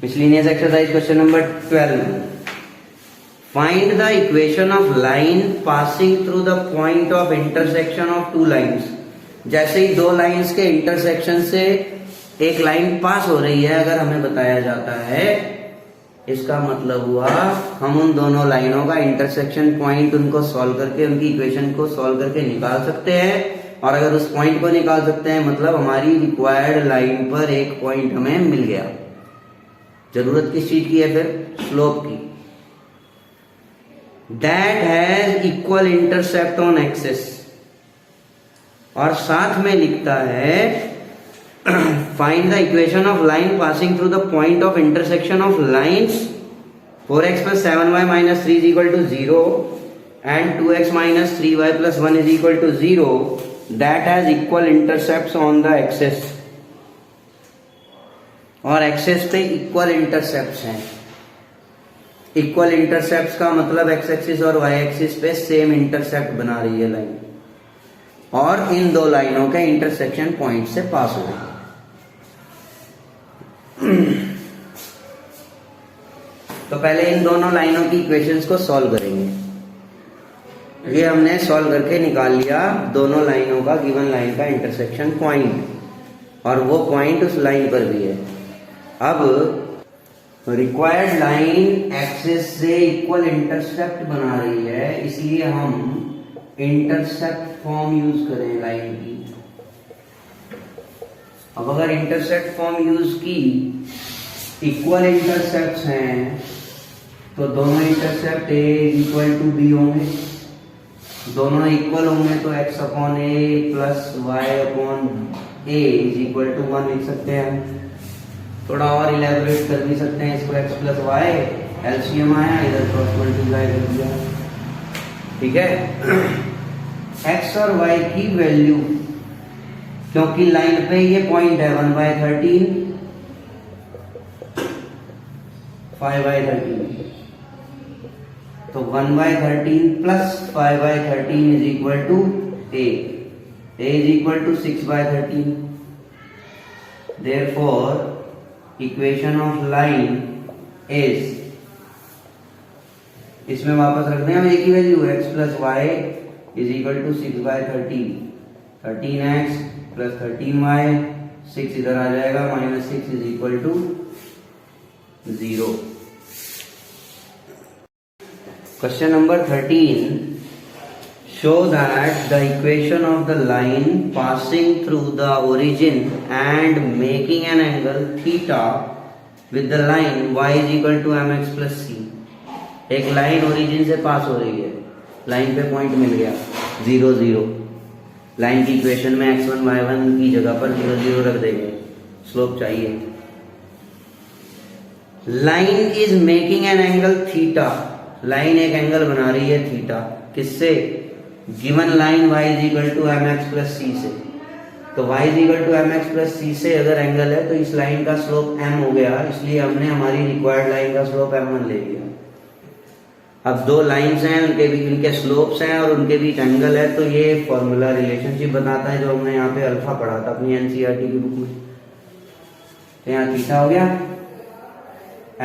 Miscellaneous exercise question number 12. Find the equation of line passing through the point of intersection of two lines. जैसे ही दो lines के intersection से एक line पास हो रही है, अगर हमें बताया जाता है, इसका मतलब हुआ हम उन दोनों लाइनों का इंटरसेक्शन पॉइंट उनको सॉल्व करके उनकी इक्वेशन को सॉल्व करके निकाल सकते हैं। और अगर उस पॉइंट को निकाल सकते हैं मतलब हमारी रिक्वायर्ड लाइन पर एक पॉइंट हमें मिल गया। जरूरत किस चीज की है फिर? स्लोप की। That has equal intercept on axis, और साथ में लिखता है find the equation of line passing through the point of intersection of lines 4x + 7y - 3 = 0 and 2x - 3y + 1 = 0 that has equal intercepts on the axis। और access पे equal intercepts हैं। Equal intercepts का मतलब एक्स एक्सिस और Y axis पे same intercept बना रही है लाइन, और इन दो लाइनों के इंटरसेक्शन पॉइंट से पास हो रही है। तो पहले इन दोनों लाइनों की इक्वेशंस को सॉल्व करेंगे। ये हमने सॉल्व करके निकाल लिया दोनों लाइनों का गिवन लाइन का इंटरसेक्शन पॉइंट, और वो पॉइंट उस लाइन पर भी है। अब रिक्वायर्ड लाइन एक्सिस से इक्वल इंटरसेप्ट बना रही है, इसलिए हम इंटरसेप्ट फॉर्म यूज करें लाइन की। अब अगर इंटरसेप्ट फॉर्म यूज की, इक्वल इंटरसेप्ट्स हैं, तो दोनों इंटरसेप्ट a = b होंगे। दोनों इक्वल होंगे तो x/a + y/a = 1 लिख सकते हैं। थोड़ा और इलेबोरेट कर भी सकते हैं इसको, x + y एलसीएम आया, इधर क्रॉस मल्टीप्लाई कर दिया। ठीक है। x और y की वैल्यू, क्योंकि लाइन पे ये पॉइंट है 1/13 5/13, तो 1/13 + 5/13 = a = 6/13। therefore equation of line is, इसमें वापस रखते हैं हम एक ही value, x + y = 6/13, 13x + 13y, 6 इधर आ जाएगा, -6 = 0। Question number 13, show that the equation of the line passing through the origin and making an angle theta with the line y = mx + c। एक line origin से pass हो रही है, line पे point मिल गया 0 0। Line की इक्वेशन में x1 y1 की जगह पर 0 0 रख देंगे, स्लोप चाहिए। Line is making an angle theta, line एक एंगल बना रही है थीटा, किससे? Given line y = mx + c से। तो y = mx + c से अगर एंगल है तो इस लाइन का स्लोप m हो गया, इसलिए हमने हमारी रिक्वायर्ड लाइन का स्लोप m1 ले लिया। अब दो लाइंस हैं, उनके भी इनके स्लोप्स हैं और उनके बीच एंगल है, तो ये फॉर्मूला रिलेशनशिप बताता है जो हमने यहाँ पे अल्फा पढ़ा था अपनी एनसीईआरटी की बुक में। तो यहाँ थीटा हो गया,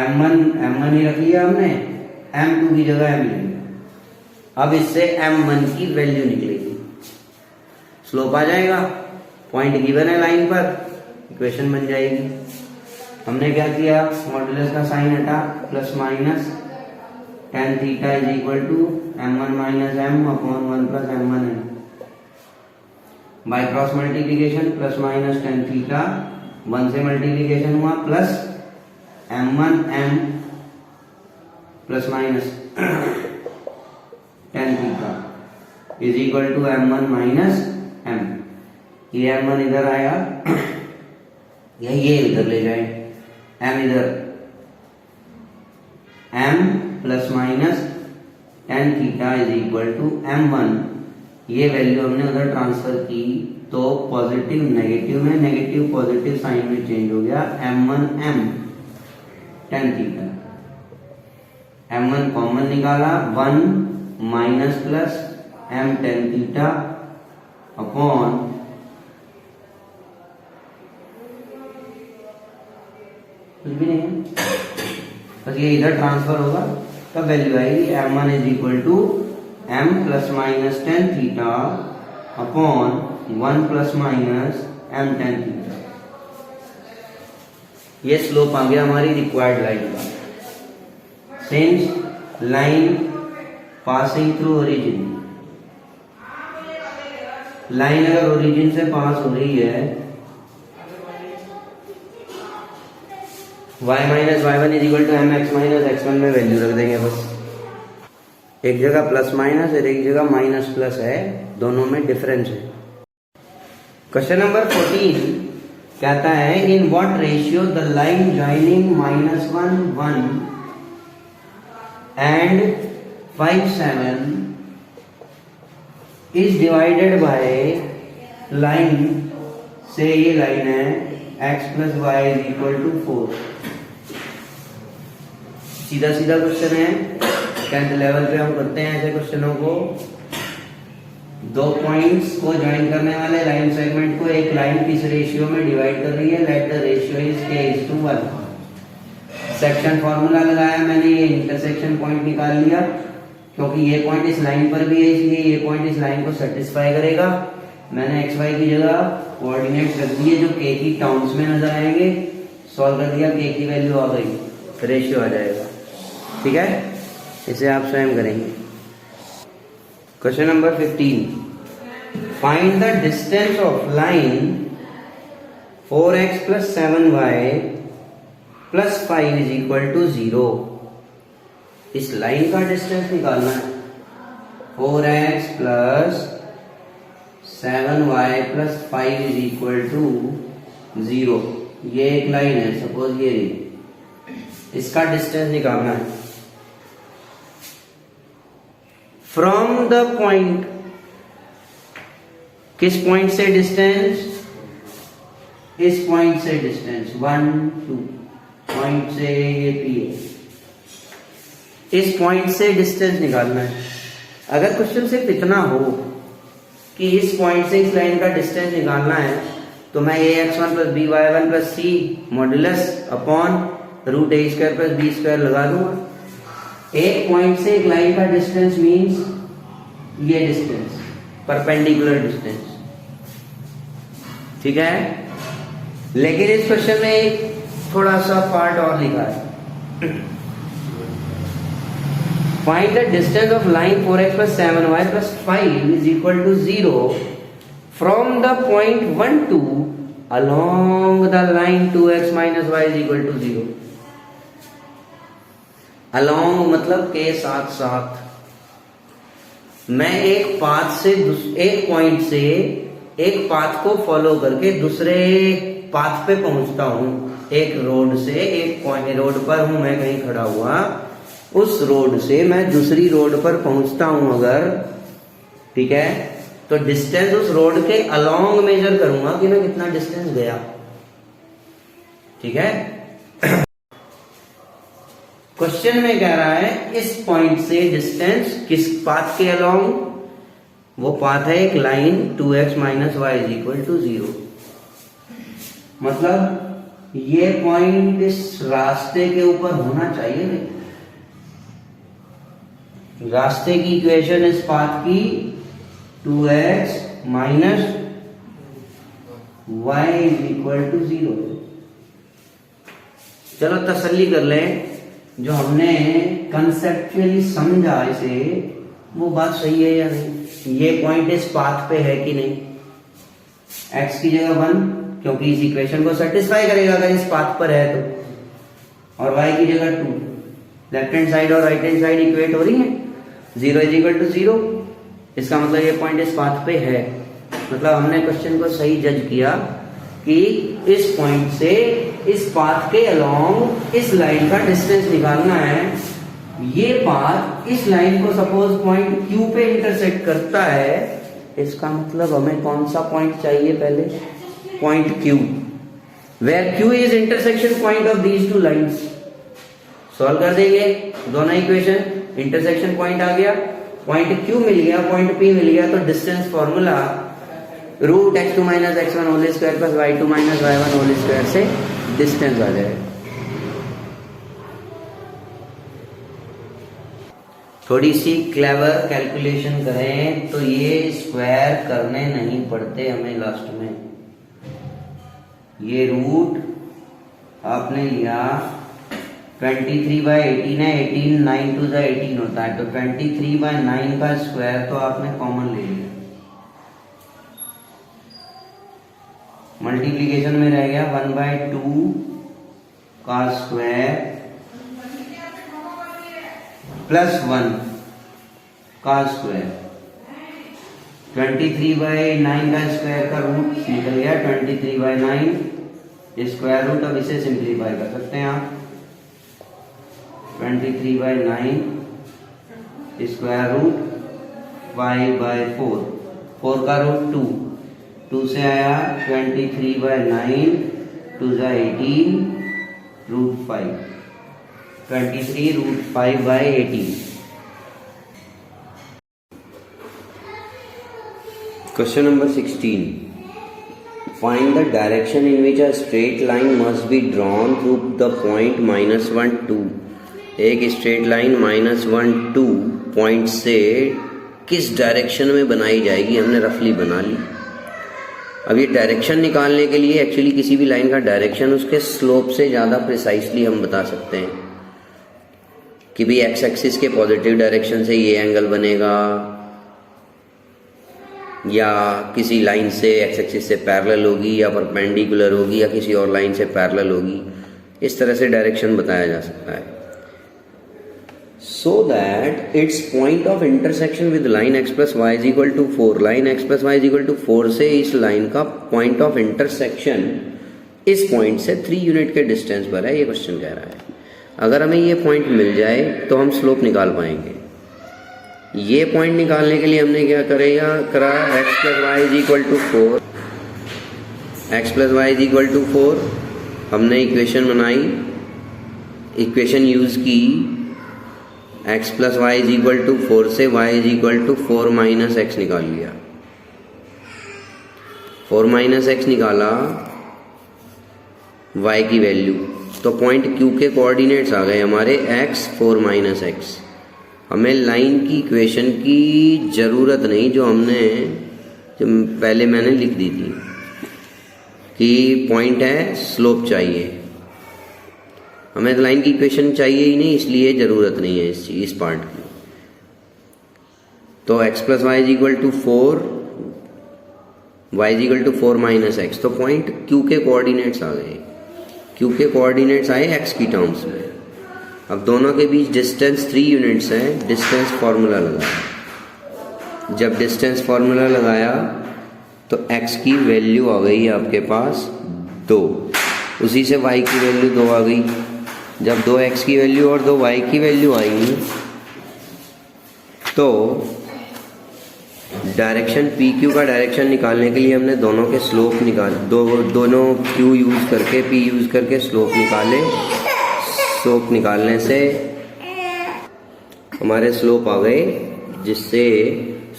m1 ही रख लिया हमने, m2 की जगह m ले। अब इससे m1 की वैल्यू निकलेगी, स्लोप आ जाएगा, पॉइंट गिवन है लाइन पर, इक्वेशन बन जाएगी। हमने क्या किया, मॉड्यूलस का साइन हटा, ± tan θ = m1 - m/1 + m1n। By cross multiplication ± tan θ, 1 से मल्टीप्लिकेशन हुआ, plus m1m ± tan θ = m1 - m। ये m1 इधर आया, ये इधर ले जाए, m इधर, m ± tan θ = m1। ये वैल्यू हमने उधर ट्रांसफर की, तो पॉजिटिव नेगेटिव में, नेगेटिव पॉजिटिव साइन में चेंज हो गया, m1m tan θ। m1 कॉमन निकाला, 1 - m tan θ अपॉन कुछ भी नहीं है, बस ये इधर ट्रांसफर होगा तब वैल्यू आएगी m1 is equal to m plus minus ten theta upon 1 plus minus m ten theta. ये स्लोप आ गया हमारी रिक्वायर्ड लाइन का। Since line passing through origin, line अगर ओरिजिन से पास हो रही है, y minus y one is equal to m x minus x one में वैल्यू रख देंगे बस। एक जगह प्लस माइनस और एक जगह माइनस प्लस है, दोनों में डिफरेंस है। क्वेश्चन नंबर 14 कहता है in what ratio the line joining -1 1 and 5 7 is divided by line, से ये लाइन है x plus y is equal to 4। सीधा सीधा क्वेश्चन है, 10th लेवल पे हम करते हैं ऐसे क्वेश्चनों को। दो पॉइंट्स को ज्वाइन करने वाले लाइन सेगमेंट को एक लाइन किस रेशियो में डिवाइड कर रही है, let the ratio is k:1। Section formula लगाया मैंने, ये इंटरसेक्शन पॉइंट निकाल लिया, क्योंकि ये पॉइंट इस लाइन पर भी है इसलिए ये पॉइंट इस लाइन को सेटिस्फाई करेगा। मैंने एक्स वाई की जगह कोऑर्डिनेट रख दिए जो k की टर्म्स में नजर आएंगे, सॉल्व कर दिया, k की वैल्यू आ गई, रेशियो आ जाएगा। ठीक है, इसे आप स्वयं करेंगे। Question number 15 find the distance of line 4x plus 7y plus 5 is equal to 0। इस लाइन का डिस्टेंस निकालना है। 4x plus 7y plus 5 is equal to 0। ये एक लाइन है, सपोज ये इसका डिस्टेंस निकालना है फ्रॉम द पॉइंट। किस पॉइंट से डिस्टेंस, इस पॉइंट से डिस्टेंस 1 2 पॉइंट से ये P है, इस पॉइंट से डिस्टेंस निकालना है। अगर क्वेश्चन सिर्फ इतना हो कि इस पॉइंट से इस लाइन का डिस्टेंस निकालना है, तो मैं ax1 plus by1 plus c modulus upon root a square plus b square लगा दूंगा। एक पॉइंट से एक लाइन का डिस्टेंस मींस ये डिस्टेंस, परपेंडिकुलर डिस्टेंस। ठीक है, लेकिन इस क्वेश्चन में एक थोड़ा सा पार्ट और लिखा है। Find the distance of line 4x plus 7y plus 5 is equal to 0 from the point 1 2 along the line 2x minus y is equal to 0। along मतलब के साथ साथ। मैं एक पाथ से एक पॉइंट से एक पाथ को फॉलो करके दूसरे पाथ पे पहुंचता हूं। एक रोड से एक पॉइंट, रोड पर हूं मैं कहीं खड़ा हुआ, उस रोड से मैं दूसरी रोड पर पहुंचता हूं अगर, ठीक है, तो डिस्टेंस उस रोड के अलोंग मेजर करूंगा कि मैं कितना डिस्टेंस गया। ठीक है, क्वेश्चन में कह रहा है इस पॉइंट से डिस्टेंस किस पाथ के अलोंग, वो पाथ है एक line 2x minus y is equal to 0। मतलब ये पॉइंट इस रास्ते के ऊपर होना चाहिए। रास्ते की इक्वेशन इस पाथ की 2x minus y is equal to 0। चलो तसल्ली कर लें, जो हमने कंसेप्चुअली समझा इसे, वो बात सही है या नहीं। ये पॉइंट इस पाथ पे है कि नहीं, x की जगह 1, क्योंकि इस इक्वेशन को सेटिस्फाई करेगा अगर इस पाथ पर है तो, और y की जगह 2। लेफ्ट हैंड साइड और राइट हैंड साइड इक्वेट हो रही है, 0 इज इक्वल टू 0। इसका मतलब ये पॉइंट इस पाथ पे है। मतलब हमने क्वेश्चन को सही जज किया कि इस पॉइंट से इस पाथ के अलोंग इस लाइन का डिस्टेंस निकालना है। ये पाथ इस लाइन को सपोज पॉइंट Q पे इंटरसेक्ट करता है, इसका मतलब हमें कौन सा पॉइंट चाहिए पहले, point Q, where Q is intersection point of these two lines. Solve कर देंगे दोनों इक्वेशन, इंटरसेक्शन पॉइंट आ गया, पॉइंट Q मिल गया, पॉइंट P मिल गया, तो distance formula root x2 minus x1 whole square plus y2 minus y1 whole square से distance आ जाएगा। थोड़ी सी क्लेवर कैलकुलेशन करें तो ये स्क्वायर करने नहीं पड़ते हमें लास्ट में। ये रूट आपने लिया 23/18 है, 18 9 2 18 होता है, तो 23/9 का स्क्वायर तो आपने कॉमन ले लिया, मल्टीप्लीकेशन में रह गया 1/2 का स्क्वायर +1 का स्क्वायर। 23/9 का स्क्वायर का रूट निकल गया 23/9 स्क्वायर रूट। अब इसे सिंप्लीफाई कर सकते हैं आप, 23/9 स्क्वायर रूट 5/4, 4 का रूट 2 से आया 23/9 2 18 root 5, 23 root 5/18। Question number 16. Find the direction in which a straight line must be drawn through the point -1 2। एक स्ट्रेट लाइन -1 2 पॉइंट से किस डायरेक्शन में बनाई जाएगी, हमने रफली बना ली। अब ये डायरेक्शन निकालने के लिए एक्चुअली किसी भी लाइन का डायरेक्शन उसके स्लोप से ज़्यादा प्रिसाइसली हम बता सकते हैं कि भाई एक्स एक्सिस के पॉजिटिव डायरेक्शन से ये एंगल बनेगा, या किसी लाइन से एक्स एक्सिस से पैरेलल होगी, या परपेंडिकुलर होगी, या किसी और लाइन से पैरेलल होगी। इस तरह से डायरेक्शन बताया जा सकता है। So that its point of intersection with line x plus y is equal to 4, line x plus y is equal to 4 से इस लाइन का point of intersection इस पॉइंट से 3 यूनिट के डिस्टेंस पर है, ये क्वेश्चन कह रहा है। अगर हमें ये पॉइंट मिल जाए तो हम स्लोप निकाल पाएंगे। ये पॉइंट निकालने के लिए हमने क्या करा x plus y is equal to 4, x plus y is equal to 4 हमने इक्वेशन बनाई, इक्वेशन यूज की, x plus y is equal to 4 से y is equal to 4 minus x निकाल लिया। 4 minus x निकाला y की वैल्यू, तो point Q के कोऑर्डिनेट्स आ गए हमारे x 4 minus x। हमें लाइन की इक्वेशन की ज़रूरत नहीं जो पहले मैंने लिख दी थी कि पॉइंट है, स्लोप चाहिए। हमें लाइन की इक्वेशन चाहिए ही नहीं, इसलिए ज़रूरत नहीं है इस पार्ट की। तो x plus y is equal to 4, y is equal to 4 minus x, तो पॉइंट Q के कोऑर्डिनेट्स आ गए। Q के कोऑर्डिनेट्स आए x की टर्म्स में। अब दोनों के बीच डिस्टेंस 3 यूनिट्स है, डिस्टेंस फार्मूला लगाया। जब डिस्टेंस फार्मूला लगाया तो x की वैल्यू आ गई आपके पास 2, उसी से y की वैल्यू 2 आ गई। जब 2x की वैल्यू और 2y की वैल्यू आई तो डायरेक्शन PQ का डायरेक्शन निकालने के लिए हमने दोनों के स्लोप दोनों Q यूज़ करके P यूज़ करके स्लोप निकाले। स्लोप निकालने से हमारे स्लोप आ गए, जिससे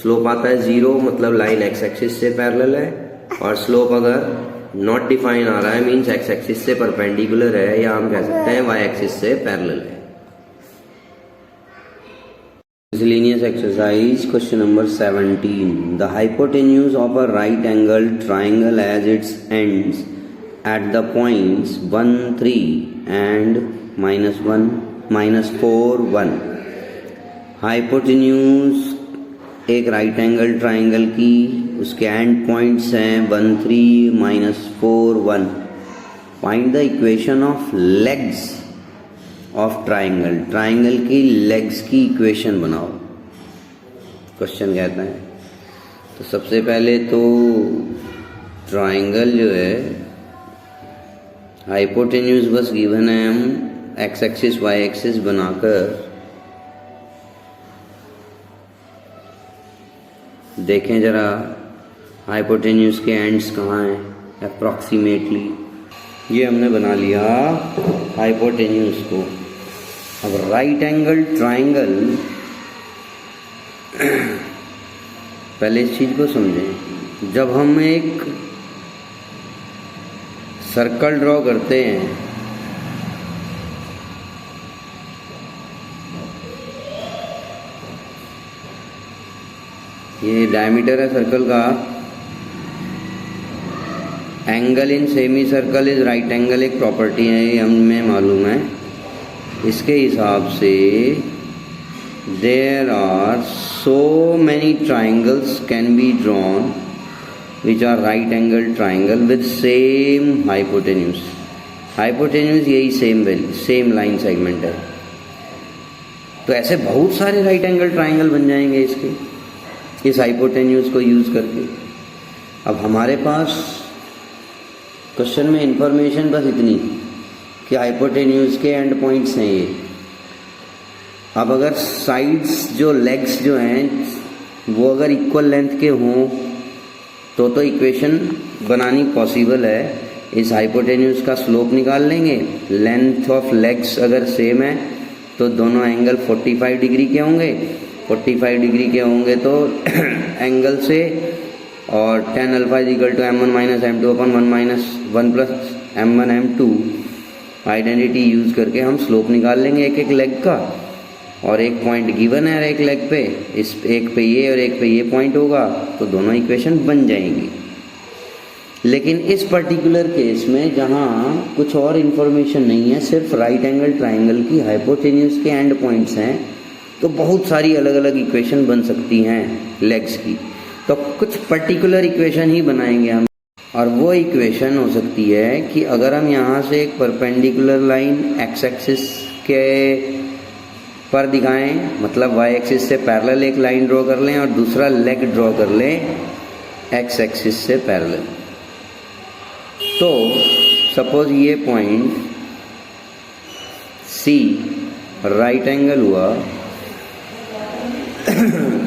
स्लोप आता है 0, मतलब लाइन x एक्सिस से पैरेलल है, और स्लोप अगर नॉट डिफाइन आ रहा है मीन्स एक्स एक्सिस से परपेंडिकुलर है, या हम कह सकते हैं वाई एक्सिस से पैरेलल है। Miscellaneous exercise question number 17. The hypotenuse of a right angle triangle has its ends at the points 1 3 and -1 -4 1। Hypotenuse एक राइट एंगल ट्राइंगल की उसके एंड पॉइंट्स हैं 1 3 -4 1। Find the equation of legs of triangle, triangle की legs की equation बनाओ, question कहता है। तो सबसे पहले तो ट्राइंगल जो है हाइपोटेन्यूज बस गिवन है, हम एक्स एक्सिस वाई एक्सिस बनाकर देखें जरा हाइपोटेन्यूज के एंड्स कहाँ हैं अप्रॉक्सीमेटली। ये हमने बना लिया हाइपोटेन्यूज को। अब राइट एंगल ट्राइंगल, पहले इस चीज को समझें। जब हम एक सर्कल ड्रॉ करते हैं ये डायमीटर है सर्कल का, angle in semi circle is right angle एक प्रॉपर्टी है, ये हमें मालूम है। इसके हिसाब से there are so many triangles can be drawn which are right angle triangle with same hypotenuse. Hypotenuse यही सेम लाइन सेगमेंट है। तो ऐसे बहुत सारे राइट एंगल ट्राइंगल बन जाएंगे इसके, इस हाइपोटेन्यूज को यूज करके। अब हमारे पास क्वेश्चन में इंफॉर्मेशन बस इतनी कि हाइपोटेन्यूज के एंड पॉइंट्स हैं ये। अब अगर साइड्स जो लेग्स जो हैं वो अगर इक्वल लेंथ के हों तो इक्वेशन बनानी पॉसिबल है। इस हाइपोटेन्यूज का स्लोप निकाल लेंगे, लेंथ ऑफ लेग्स अगर सेम है तो दोनों एंगल 45 डिग्री के होंगे। 45 डिग्री के होंगे तो एंगल से, और tan alpha is equal to m1 minus m2 upon 1 plus m1 m2 identity use करके हम स्लोप निकाल लेंगे एक एक लेग का। और एक पॉइंट गिवन है एक लेग पे, इस एक पे ये और एक पे ये पॉइंट होगा, तो दोनों इक्वेशन बन जाएंगी। लेकिन इस पर्टिकुलर केस में जहाँ कुछ और इन्फॉर्मेशन नहीं है, सिर्फ राइट एंगल ट्राइंगल की हाइपोटेन्यूज के एंड पॉइंट्स हैं, तो बहुत सारी अलग अलग इक्वेशन बन सकती हैं लेग्स की। तो कुछ पर्टिकुलर इक्वेशन ही बनाएंगे हम, और वो इक्वेशन हो सकती है कि अगर हम यहाँ से एक परपेंडिकुलर लाइन एक्स एक्सिस के पर दिखाएं, मतलब वाई एक्सिस से पैरेलल एक लाइन ड्रॉ कर लें और दूसरा लेग ड्रॉ कर लें एक्स एक्सिस से पैरेलल। तो सपोज ये पॉइंट सी राइट एंगल हुआ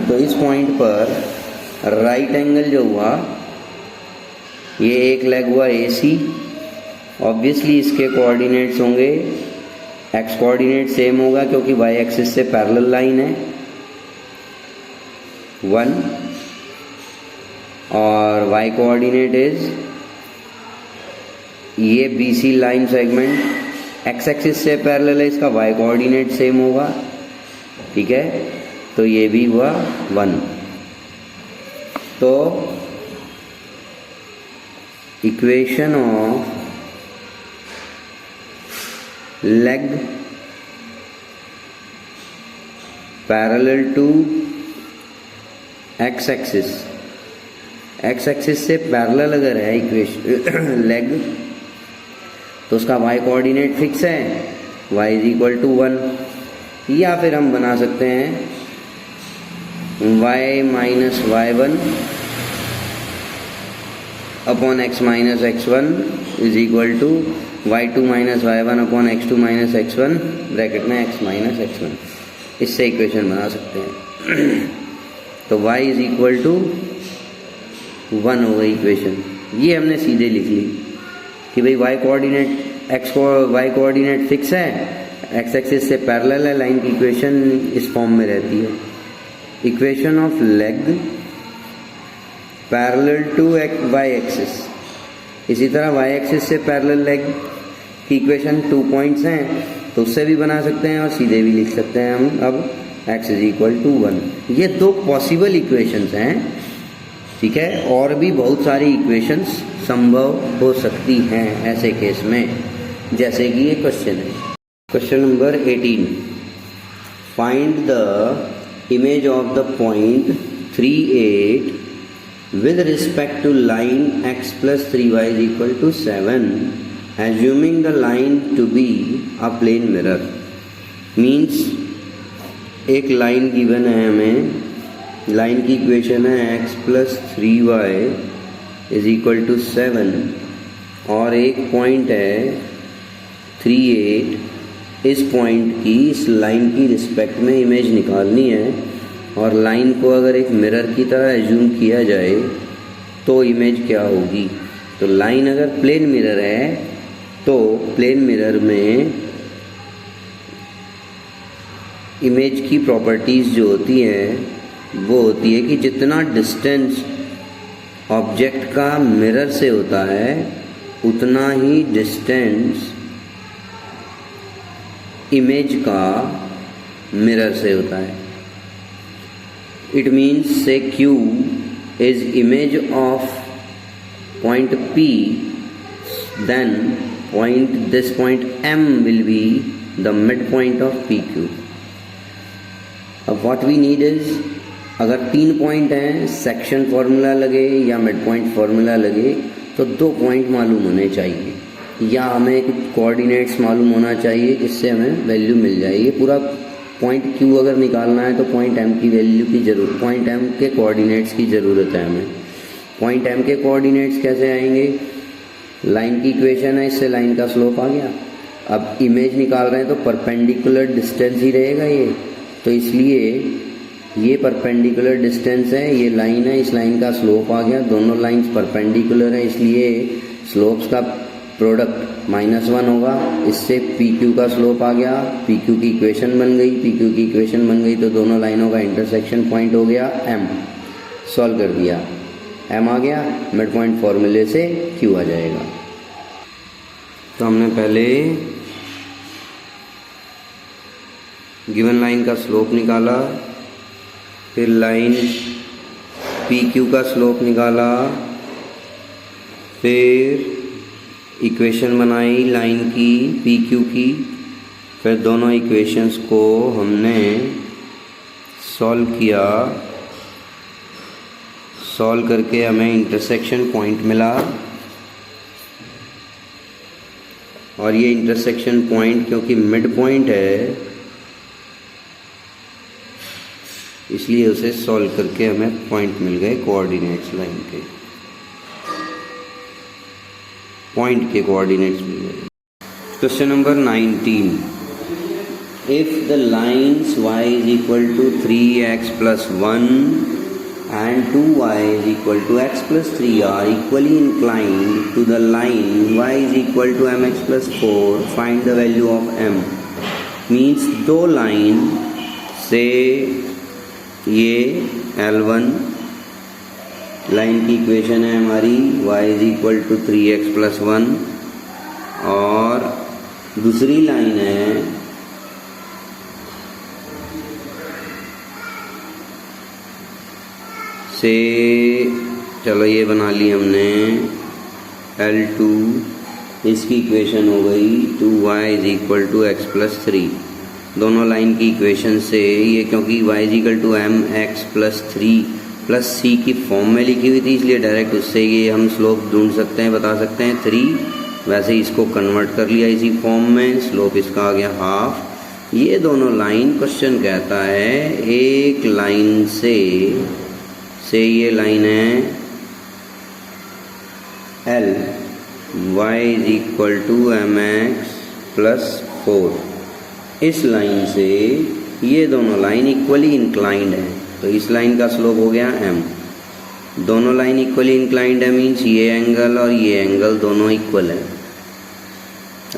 तो इस पॉइंट पर राइट एंगल जो हुआ, ये एक लेग हुआ ए सी। ऑब्वियसली इसके कोऑर्डिनेट्स होंगे, एक्स कोऑर्डिनेट सेम होगा क्योंकि वाई एक्सिस से पैरेलल लाइन है 1, और वाई कोऑर्डिनेट इज ये B C line segment x axis से पैरेलल है, इसका वाई कोऑर्डिनेट सेम होगा, ठीक है। तो ये भी हुआ 1। तो equation of leg parallel to x axis, x axis से पैरेलल अगर है इक्वेशन लेग, तो उसका y कोऑर्डिनेट फिक्स है, y इज इक्वल टू 1। या फिर हम बना सकते हैं y minus y1 upon x minus x1 is equal to y2 minus y1 upon x2 minus x1 bracket में x माइनस x1। इससे इक्वेशन बना सकते हैं। तो y इज इक्वल टू 1 हो गई इक्वेशन। ये हमने सीधे लिख ली कि भाई y coordinate y coordinate fix है, x एक्सिस से पैरेलल है, लाइन की इक्वेशन इस फॉर्म में रहती है। Equation of leg parallel to y axis. इसी तरह y एक्सिस से पैरेलल लेग की इक्वेशन 2 पॉइंट्स हैं, तो उससे भी बना सकते हैं और सीधे भी लिख सकते हैं हम अब x इज इक्वल टू 1। ये 2 पॉसिबल इक्वेशंस हैं, ठीक है। और भी बहुत सारी इक्वेशंस संभव हो सकती हैं ऐसे केस में, जैसे कि ये क्वेश्चन है। Question number 18, find the image of the point 3, 8 with respect to line x plus 3y is equal to 7 assuming the line to be a plane mirror. Means एक लाइन गिवन है हमें, line की equation है x plus 3y is equal to 7 और एक point है 3, 8। इस point की इस लाइन की रिस्पेक्ट में इमेज निकालनी है, और लाइन को अगर एक मिरर की तरह एज्यूम किया जाए तो इमेज क्या होगी। तो लाइन अगर प्लेन मिरर है तो प्लेन मिरर में इमेज की प्रॉपर्टीज़ जो होती हैं वो होती है कि जितना डिस्टेंस ऑब्जेक्ट का मिरर से होता है उतना ही डिस्टेंस इमेज का मिरर से होता है। इट मीन्स से Q is image of point P, then this point M will be the midpoint of PQ. अब what we need is, अगर 3 पॉइंट हैं, सेक्शन फॉर्मूला लगे या मिड पॉइंट फॉर्मूला लगे, तो 2 पॉइंट मालूम होने चाहिए, या हमें कोऑर्डिनेट्स मालूम होना चाहिए जिससे हमें वैल्यू मिल जाए। ये पूरा पॉइंट Q अगर निकालना है तो पॉइंट M की वैल्यू की जरूरत, पॉइंट M के कोऑर्डिनेट्स की ज़रूरत है हमें। पॉइंट M के कोऑर्डिनेट्स कैसे आएंगे? लाइन की इक्वेशन है, इससे लाइन का स्लोप आ गया। अब इमेज निकाल रहे हैं तो परपेंडिकुलर डिस्टेंस ही रहेगा ये, तो इसलिए ये परपेंडिकुलर डिस्टेंस है, ये लाइन है, इस लाइन का स्लोप आ गया। दोनों लाइंस परपेंडिकुलर है, इसलिए स्लोप्स का प्रोडक्ट -1 होगा। इससे PQ का स्लोप आ गया, PQ की इक्वेशन बन गई, PQ की इक्वेशन बन गई तो दोनों लाइनों का इंटरसेक्शन पॉइंट हो गया M। सॉल्व कर दिया, M आ गया, मिड पॉइंट फॉर्मूले से Q आ जाएगा। तो हमने पहले गिवन लाइन का स्लोप निकाला, फिर लाइन PQ का स्लोप निकाला, फिर इक्वेशन बनाई लाइन की PQ की, फिर दोनों इक्वेशंस को हमने सॉल्व किया। सॉल्व करके हमें इंटरसेक्शन पॉइंट मिला, और ये इंटरसेक्शन पॉइंट क्योंकि मिड पॉइंट है इसलिए उसे सॉल्व करके हमें पॉइंट मिल गए, कोऑर्डिनेट्स लाइन के पॉइंट के कोऑर्डिनेट्स मिल गए। Question number 19, if the lines y is equal to 3x plus 1 and 2y is equal to x plus 3 are equally inclined to the line y is equal to mx plus 4, find the value of m। Means दो line से ये L1 line की equation है हमारी, y is equal to 3x plus 1, और दूसरी line है से, चलो ये बना ली हमने L2, इसकी इक्वेशन हो गई 2y is equal to x plus 3। दोनों लाइन की इक्वेशन से ये, क्योंकि y is equal to mx plus 3 plus c की फॉर्म में लिखी हुई थी, इसलिए डायरेक्ट उससे ये हम स्लोप ढूंढ सकते हैं, बता सकते हैं 3। वैसे ही इसको कन्वर्ट कर लिया इसी फॉर्म में, स्लोप इसका आ गया हाफ। ये दोनों लाइन, क्वेश्चन कहता है एक लाइन से ये लाइन है L, y is equal to mx plus 4। इस लाइन से ये दोनों लाइन इक्वली इंक्लाइंड है, तो इस लाइन का स्लोप हो गया m। दोनों लाइन इक्वली इंक्लाइंड है, मीन्स ये एंगल और ये एंगल दोनों इक्वल है।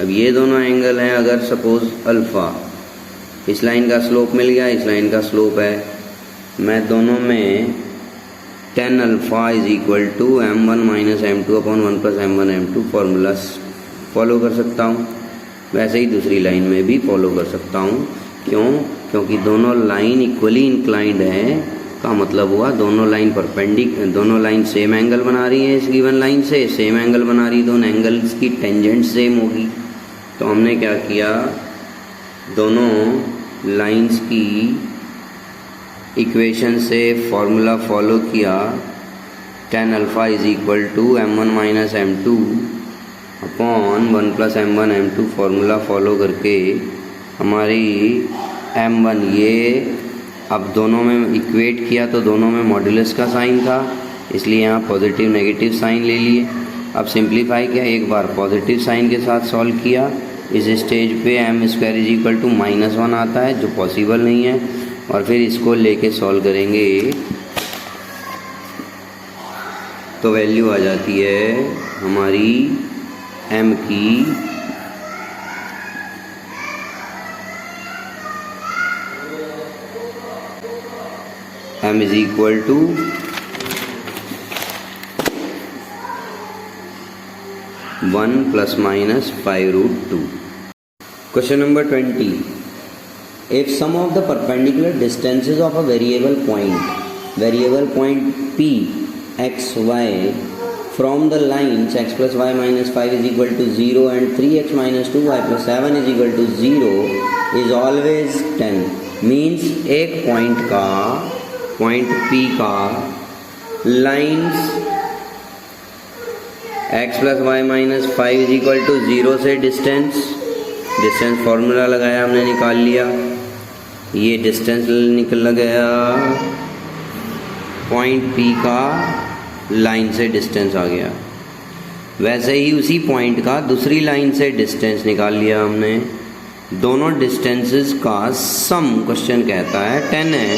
अब ये दोनों एंगल हैं अगर सपोज अल्फ़ा, इस लाइन का स्लोप मिल गया, इस लाइन का स्लोप है, मैं दोनों में tan alpha is equal to m1 minus m2 upon 1 plus m1 m2 formula follow कर सकता हूँ। वैसे ही दूसरी लाइन में भी फॉलो कर सकता हूँ। क्यों? क्योंकि दोनों लाइन इक्वली इंक्लाइंड है, का मतलब हुआ दोनों लाइन सेम एंगल बना रही है। इस गिवन लाइन से सेम एंगल बना रही, दोनों एंगल्स की टेंजेंट सेम होगी। तो हमने क्या किया, दोनों लाइंस की इक्वेशन से फॉर्मूला फॉलो किया, tan alpha is equal to m1 minus m2 upon 1 plus m1 m2 formula follow करके हमारी m1 ये, अब दोनों में इक्वेट किया तो दोनों में मॉड्यूलस का साइन था, इसलिए यहाँ पॉजिटिव नेगेटिव साइन ले लिए। अब सिंप्लीफाई किया, एक बार पॉजिटिव साइन के साथ सॉल्व किया। इस स्टेज पे m square is equal to -1 आता है, जो पॉसिबल नहीं है, और फिर इसको लेके सॉल्व करेंगे तो वैल्यू आ जाती है हमारी m की m is equal to 1 plus minus 5√2। Question number 20, if sum of the perpendicular distances of a variable point variable point P x y from the lines x plus y minus 5 is equal to 0 and 3x minus 2y plus 7 is equal to 0 is always 10 means एक point P का lines x plus y minus 5 is equal to 0 से distance formula लगाया हमने, निकाल लिया, ये distance निकल गया, पॉइंट P का लाइन से डिस्टेंस आ गया। वैसे ही उसी पॉइंट का दूसरी लाइन से डिस्टेंस निकाल लिया हमने। दोनों डिस्टेंसेस का सम क्वेश्चन कहता है 10 है,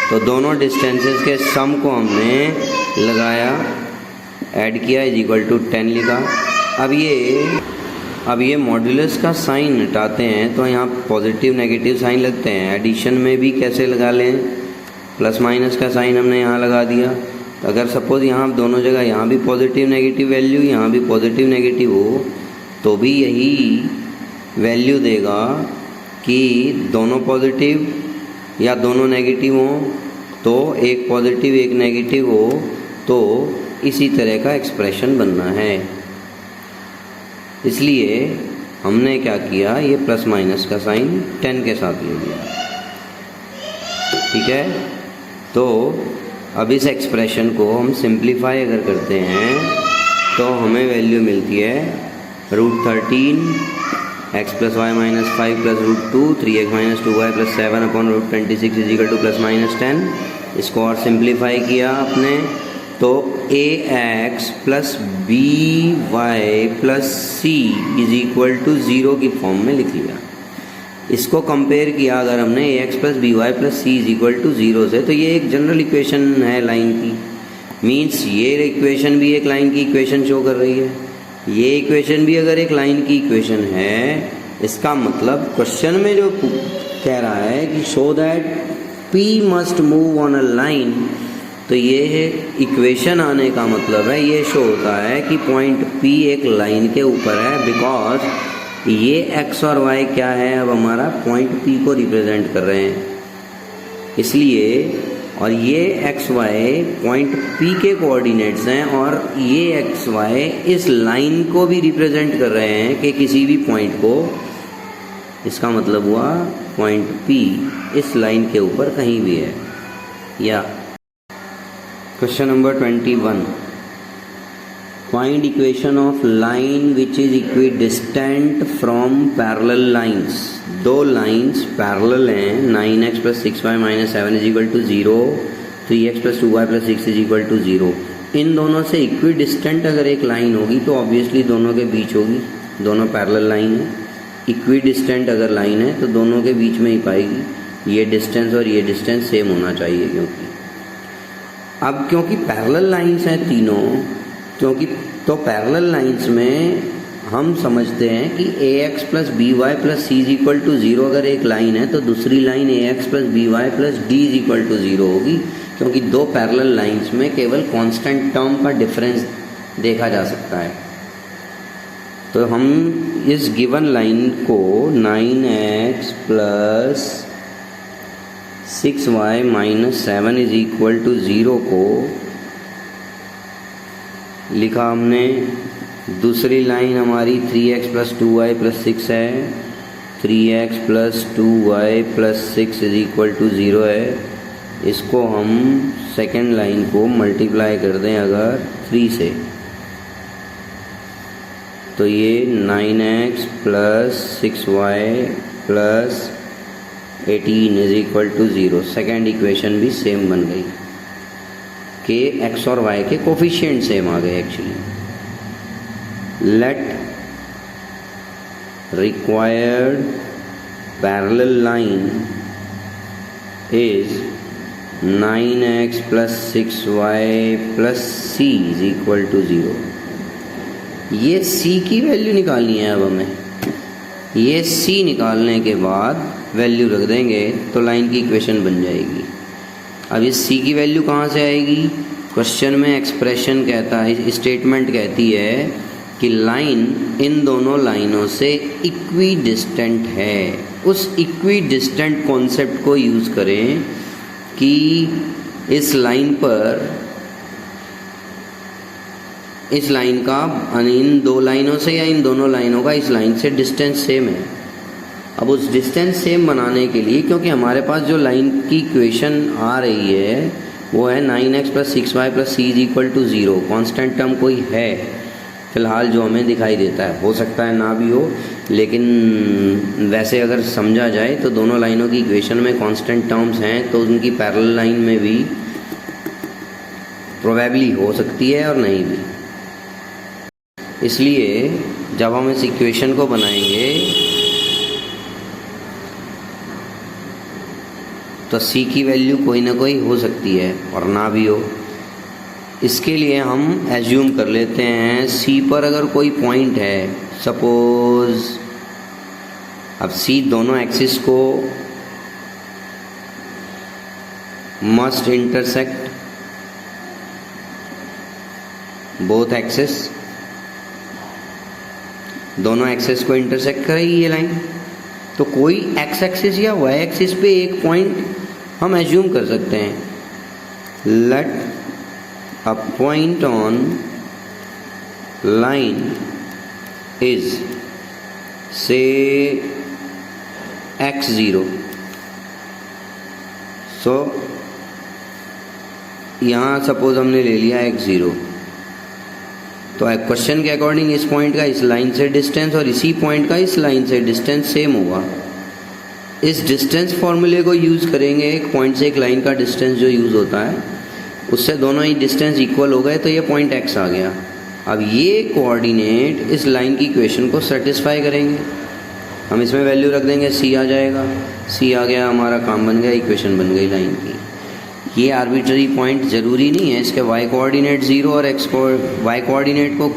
तो दोनों डिस्टेंसेस के सम को हमने लगाया, ऐड किया, इज इक्वल टू 10 लिखा। अब ये मॉड्यूलस का साइन हटाते हैं तो यहाँ पॉजिटिव नेगेटिव साइन लगते हैं। एडिशन में भी कैसे लगा लें, प्लस माइनस का साइन हमने यहाँ लगा दिया। तो अगर सपोज यहाँ दोनों जगह यहाँ भी पॉजिटिव नेगेटिव वैल्यू, यहाँ भी पॉजिटिव नेगेटिव हो, तो भी यही वैल्यू देगा कि दोनों पॉजिटिव या दोनों नेगेटिव हो, तो एक पॉजिटिव एक नेगेटिव हो, तो इसी तरह का एक्सप्रेशन बनना है। इसलिए हमने क्या किया, ये प्लस माइनस का साइन 10 के साथ ले लिया। ठीक है, तो अब इस एक्सप्रेशन को हम सिंप्लीफाई अगर करते हैं तो हमें वैल्यू मिलती है √13 x plus y minus 5 plus √2 3x minus 2y plus 7 upon √26 is equal to plus minus 10। इसको और सिंप्लीफाई किया आपने तो ax plus by plus c is equal to 0 की फॉर्म में लिख लिया। इसको कंपेयर किया अगर हमने ax plus by plus c is equal to 0 से, तो ये एक जनरल इक्वेशन है लाइन की, मीन्स ये इक्वेशन भी एक लाइन की इक्वेशन शो कर रही है, ये इक्वेशन भी अगर एक लाइन की इक्वेशन है, इसका मतलब क्वेश्चन में जो कह रहा है कि show that p must move on a line, तो ये इक्वेशन आने का मतलब है, ये शो होता है कि पॉइंट P एक लाइन के ऊपर है, बिकॉज ये x और y क्या है, अब हमारा पॉइंट P को रिप्रेजेंट कर रहे हैं, इसलिए, और ये x y पॉइंट P के कोऑर्डिनेट्स हैं, और ये x y इस लाइन को भी रिप्रेजेंट कर रहे हैं कि किसी भी पॉइंट को, इसका मतलब हुआ पॉइंट P इस लाइन के ऊपर कहीं भी है। या question number 21, find equation of line which is equidistant from parallel lines. दो लाइंस पैरेलल हैं, 9x plus 6y minus 7 is equal to 0, 3x plus 2y plus 6 is equal to 0। इन दोनों से इक्विडिस्टेंट अगर एक लाइन होगी तो ऑब्वियसली दोनों के बीच होगी, दोनों पैरेलल लाइन है। इक्विडिस्टेंट अगर लाइन है तो दोनों के बीच में ही पाएगी, ये डिस्टेंस और ये डिस्टेंस सेम होना चाहिए, क्योंकि पैरेलल लाइंस हैं तीनों, तो पैरेलल लाइंस में हम समझते हैं कि ax plus by plus c is equal to 0 अगर एक लाइन है तो दूसरी line ax plus by plus d is equal to 0 होगी, क्योंकि दो पैरेलल लाइंस में केवल कांस्टेंट टर्म का डिफरेंस देखा जा सकता है। तो हम इस गिवन लाइन को 9x plus 6y minus 7 is equal to 0 को लिखा हमने, दूसरी लाइन हमारी 3x प्लस 2y प्लस 6 है, 3x plus 2y plus 6 is equal to 0 है। इसको हम सेकेंड लाइन को मल्टीप्लाई कर दें अगर 3 से, तो ये 9x plus 6y plus 18 is equal to 0। Second equation भी सेम बन गई कि x और y के कोफिशिएंट सेम आ गए actually. Let required parallel line is 9x plus 6y plus c is equal to 0। ये c की वैल्यू निकालनी है। अब हमें ये c निकालने के बाद वैल्यू रख देंगे तो लाइन की इक्वेशन बन जाएगी। अब इस c की वैल्यू कहाँ से आएगी? क्वेश्चन में एक्सप्रेशन कहता है, स्टेटमेंट कहती है कि लाइन इन दोनों लाइनों से इक्विडिस्टेंट है। उस इक्विडिस्टेंट कॉन्सेप्ट को यूज़ करें कि इस लाइन पर, इस लाइन का इन दो लाइनों से या इन दोनों लाइनों का इस लाइन से डिस्टेंस सेम है। अब उस डिस्टेंस सेम बनाने के लिए, क्योंकि हमारे पास जो लाइन की इक्वेशन आ रही है वो है 9x + 6y + c = 0, constant term कोई है फिलहाल जो हमें दिखाई देता है, हो सकता है ना भी हो, लेकिन वैसे अगर समझा जाए तो दोनों लाइनों की इक्वेशन में कांस्टेंट टर्म्स हैं, तो उनकी पैरेलल लाइन में भी प्रोबेबली हो सकती है और नहीं भी। इसलिए जब हम इस इक्वेशन को बनाएंगे तो c की वैल्यू कोई ना कोई हो सकती है और ना भी हो। इसके लिए हम एज्यूम कर लेते हैं c पर अगर कोई पॉइंट है, सपोज अब c दोनों एक्सिस को मस्ट इंटरसेक्ट बोथ एक्सिस, दोनों एक्सिस को इंटरसेक्ट करेगी ये लाइन, तो कोई एक्स एक्सिस या वाई एक्सिस पे एक पॉइंट हम एज्यूम कर सकते हैं। Let a point on line is say x0। सो यहाँ सपोज हमने ले लिया x0, तो क्वेश्चन के अकॉर्डिंग इस पॉइंट का इस लाइन से डिस्टेंस और इसी पॉइंट का इस लाइन से डिस्टेंस सेम होगा। इस डिस्टेंस फॉर्मूले को यूज़ करेंगे, एक पॉइंट से एक लाइन का डिस्टेंस जो यूज़ होता है उससे दोनों ही डिस्टेंस इक्वल हो गए, तो ये पॉइंट x आ गया। अब ये कोऑर्डिनेट इस लाइन की इक्वेशन को सेटिस्फाई करेंगे, हम इसमें वैल्यू रख देंगे, c आ जाएगा, c आ गया, हमारा काम बन गया, इक्वेशन बन गई लाइन की। ये आर्बिट्ररी पॉइंट ज़रूरी नहीं है, इसके y कोऑर्डिनेट 0 और y कोऑर्डिनेट को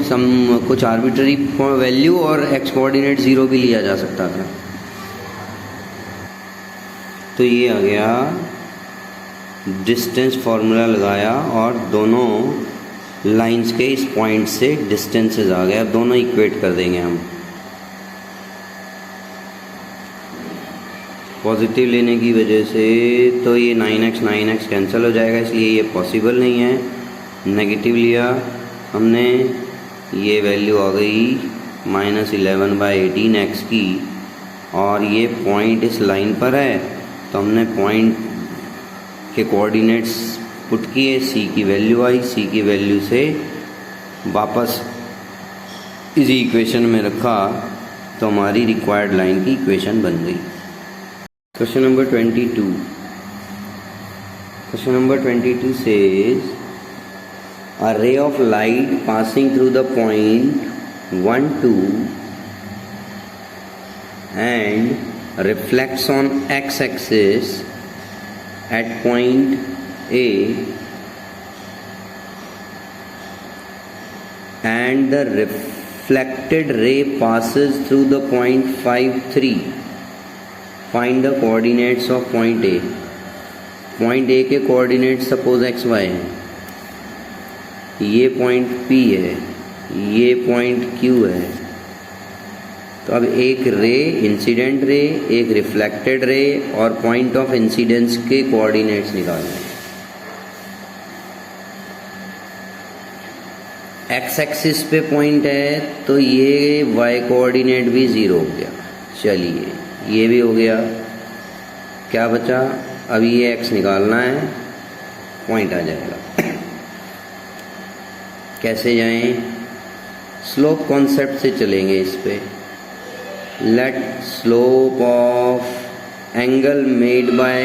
कुछ आर्बिट्ररी वैल्यू और x कोऑर्डिनेट 0 भी लिया जा सकता था। तो ये आ गया, डिस्टेंस फार्मूला लगाया और दोनों लाइंस के इस पॉइंट से डिस्टेंसेस आ गए। अब दोनों इक्वेट कर देंगे हम, पॉजिटिव लेने की वजह से तो ये 9x कैंसिल हो जाएगा, इसलिए ये पॉसिबल नहीं है। नेगेटिव लिया हमने, ये वैल्यू आ गई -11/18x की, और ये पॉइंट इस लाइन पर है, तो हमने पॉइंट के कोऑर्डिनेट्स पुट किए, c की वैल्यू आई, c की वैल्यू से वापस इसी इक्वेशन में रखा, तो हमारी रिक्वायर्ड लाइन की इक्वेशन बन गई। Question number 22. Question number 22 says, a ray of light passing through the point 1, 2 and reflects on x-axis at point A, and the reflected ray passes through the point 5, 3. Find the coordinates of point A. Point A के coordinate suppose x Y है, ये point P है, ये point Q है। तो अब एक रे, इंसिडेंट रे, एक रिफ्लेक्टेड रे और पॉइंट ऑफ इंसिडेंस के कोऑर्डिनेट्स निकालना है। एक्स एक्सिस पे पॉइंट है, तो ये वाई कोऑर्डिनेट भी 0 हो गया। चलिए ये भी हो गया, क्या बचा, अब ये x निकालना है, पॉइंट आ जाएगा। कैसे जाएं, स्लोप कॉन्सेप्ट से चलेंगे इस पे। Let slope of angle made by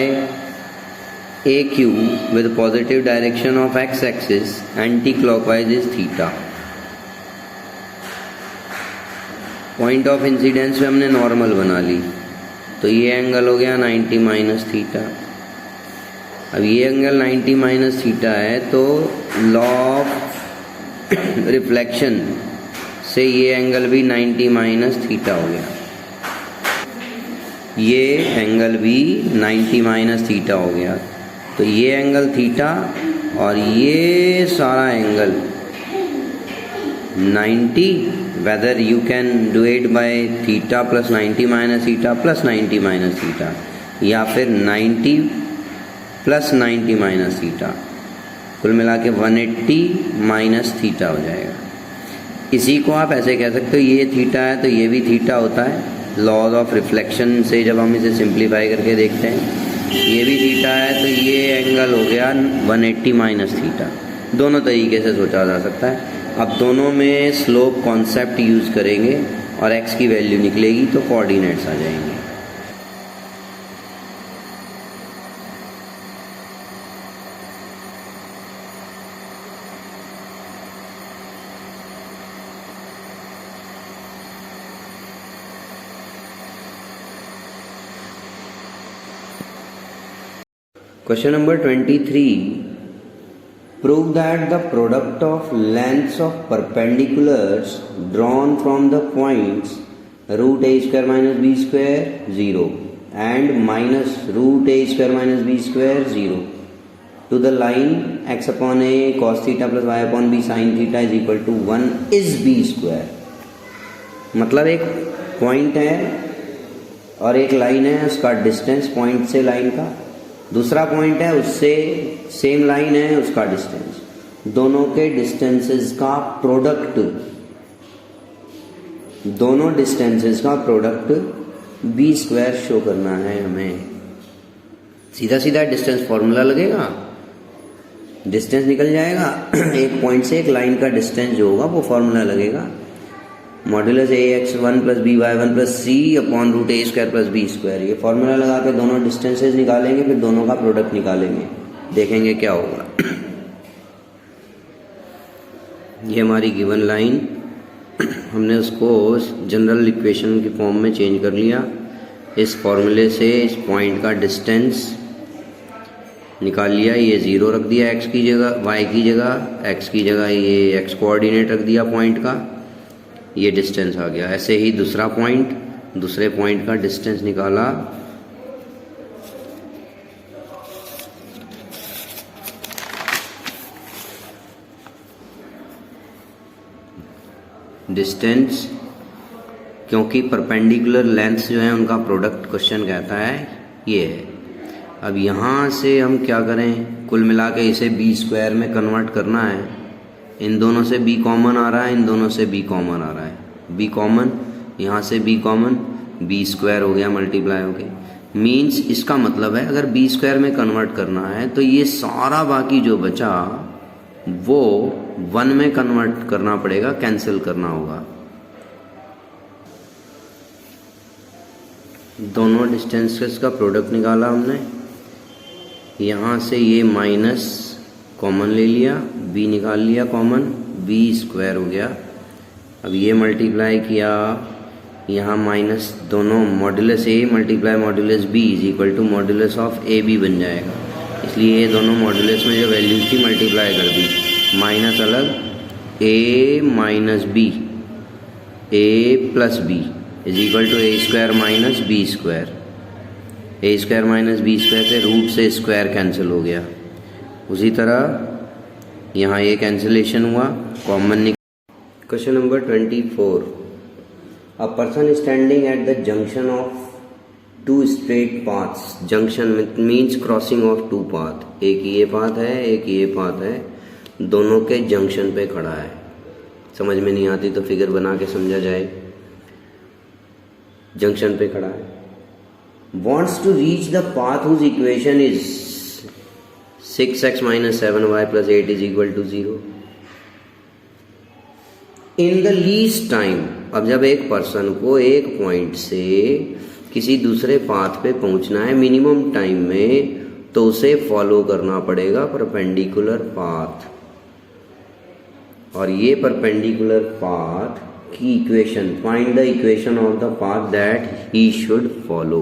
A Q with positive direction of x axis anticlockwise is theta. Point of incidence में हमने नॉर्मल बना ली, तो ये एंगल हो गया 90 - थीटा। अब ये एंगल 90 - थीटा है, तो लॉ ऑफ रिफ्लेक्शन से ये एंगल भी 90 - थीटा हो गया, ये एंगल भी 90 - थीटा हो गया। तो ये एंगल थीटा और ये सारा angle 90, whether you can do it by theta plus 90 minus theta plus 90 minus theta, या फिर 90 प्लस 90 माइनस थीटा, कुल मिला के 180 माइनस थीटा हो जाएगा। इसी को आप ऐसे कह सकते हो, ये थीटा है तो ये भी थीटा होता है। लॉज ऑफ रिफ्लेक्शन से जब हम इसे सिंप्लीफाई करके देखते हैं, ये भी थीटा है तो ये एंगल हो गया 180 माइनस थीटा। दोनों तरीके से सोचा जा सकता है। अब दोनों में स्लोप कॉन्सेप्ट यूज़ करेंगे और एक्स की वैल्यू निकलेगी तो कोऑर्डिनेट्स आ जाएंगे। Question number 23. Prove that the product of lengths of perpendiculars drawn from the points root a square minus b square 0 and minus root a square minus b square 0 to the line x upon a cos theta plus y upon b sin theta is equal to 1 is b square। मतलब एक point है और एक line है, उसका distance point से line का, दूसरा पॉइंट है उससे सेम लाइन है उसका डिस्टेंस, दोनों के डिस्टेंसेस का प्रोडक्ट, दोनों डिस्टेंसेस का प्रोडक्ट बी स्क्वायर शो करना है हमें। सीधा सीधा डिस्टेंस फॉर्मूला लगेगा, डिस्टेंस निकल जाएगा, एक पॉइंट से एक लाइन का डिस्टेंस जो होगा वो फॉर्मूला लगेगा, modulus a x one plus b y one plus c upon root a square plus b square. ये फॉर्मूला लगा के दोनों डिस्टेंसेस निकालेंगे, फिर दोनों का प्रोडक्ट निकालेंगे, देखेंगे क्या होगा। ये हमारी गिवन लाइन, हमने उसको जनरल इक्वेशन की फॉर्म में चेंज कर लिया। इस फॉर्मूले से इस पॉइंट का डिस्टेंस निकाल लिया, ये 0 रख दिया एक्स की जगह, वाई की जगह, एक्स की जगह ये एक्स कोऑर्डिनेट रख दिया पॉइंट का, ये डिस्टेंस आ गया। ऐसे ही दूसरा पॉइंट, दूसरे पॉइंट का डिस्टेंस निकाला, डिस्टेंस, क्योंकि परपेंडिकुलर लेंथ्स जो है उनका प्रोडक्ट क्वेश्चन कहता है ये है। अब यहाँ से हम क्या करें, कुल मिला के इसे बी स्क्वायर में कन्वर्ट करना है। इन दोनों से b कॉमन आ रहा है, इन दोनों से b कॉमन आ रहा है, b कॉमन, यहाँ से b कॉमन, b स्क्वायर हो गया मल्टीप्लाई हो गया। मीन्स इसका मतलब है अगर b स्क्वायर में कन्वर्ट करना है तो ये सारा बाकी जो बचा वो 1 में कन्वर्ट करना पड़ेगा, कैंसिल करना होगा। दोनों डिस्टेंसेस का प्रोडक्ट निकाला हमने, यहाँ से ये माइनस कॉमन ले लिया, b निकाल लिया कॉमन, b स्क्वायर हो गया। अब ये मल्टीप्लाई किया, यहाँ माइनस, दोनों modulus a multiply modulus b is equal to modulus of A B बन जाएगा। इसलिए ये दोनों मॉड्यूलस में जो वैल्यूज थी मल्टीप्लाई कर दी, माइनस अलग, a minus b, a plus b is equal to a square minus b square. a square minus b square से रूट से स्क्वायर कैंसिल हो गया। उसी तरह यहाँ ये कैंसिलेशन हुआ, कॉमन निकल। Question number 24। A person standing at the junction of two straight paths, junction means crossing of two path, एक ये पाथ है एक ये पाथ है, दोनों के जंक्शन पे खड़ा है। समझ में नहीं आती तो फिगर बना के समझा जाए। जंक्शन पे खड़ा है, wants to reach the path whose equation is 6x minus 7y plus 8 is equal to 0 in the least time। अब जब एक पर्सन को एक पॉइंट से किसी दूसरे पाथ पे पहुंचना है मिनिमम टाइम में, तो उसे फॉलो करना पड़ेगा परपेंडिकुलर पाथ, और ये परपेंडिकुलर पाथ की equation, find the equation of the path that he should follow.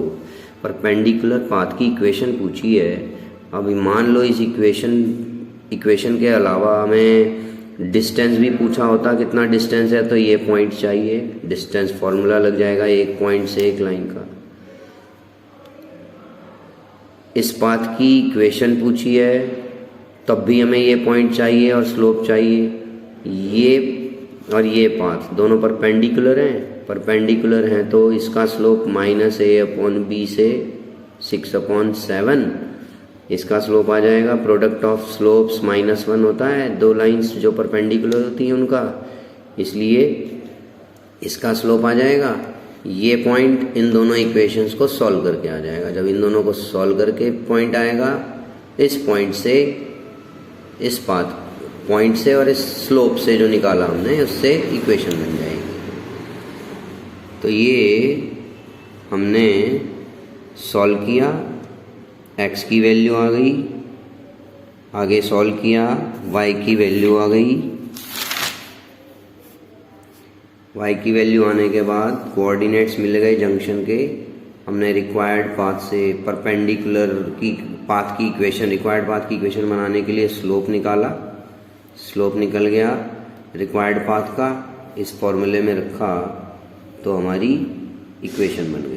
Perpendicular path की इक्वेशन पूछी है। अब मान लो इस इक्वेशन के अलावा हमें डिस्टेंस भी पूछा होता, कितना डिस्टेंस है, तो ये पॉइंट चाहिए, डिस्टेंस फॉर्मूला लग जाएगा एक पॉइंट से एक लाइन का। इस पाथ की इक्वेशन पूछी है तब भी हमें ये पॉइंट चाहिए और स्लोप चाहिए। ये और ये पाथ दोनों परपेंडिकुलर हैं तो इसका स्लोप -a/b से 6/7 इसका स्लोप आ जाएगा, प्रोडक्ट ऑफ स्लोप्स -1 होता है दो लाइंस जो परपेंडिकुलर होती हैं उनका, इसलिए इसका स्लोप आ जाएगा। ये पॉइंट इन दोनों इक्वेशंस को सॉल्व करके आ जाएगा। जब इन दोनों को सॉल्व करके पॉइंट आएगा, इस पॉइंट से इस पाथ पॉइंट से और इस स्लोप से जो निकाला हमने उससे इक्वेशन बन जाएगी। तो ये हमने सॉल्व किया, x की वैल्यू आ गई, आगे सॉल्व किया y की वैल्यू आ गई। y की वैल्यू आने के बाद कोऑर्डिनेट्स मिल गए जंक्शन के। हमने रिक्वायर्ड पाथ से परपेंडिकुलर की पाथ की इक्वेशन, रिक्वायर्ड पाथ की इक्वेशन बनाने के लिए स्लोप निकाला, स्लोप निकल गया रिक्वायर्ड पाथ का, इस फॉर्मूले में रखा तो हमारी इक्वेशन बन गई।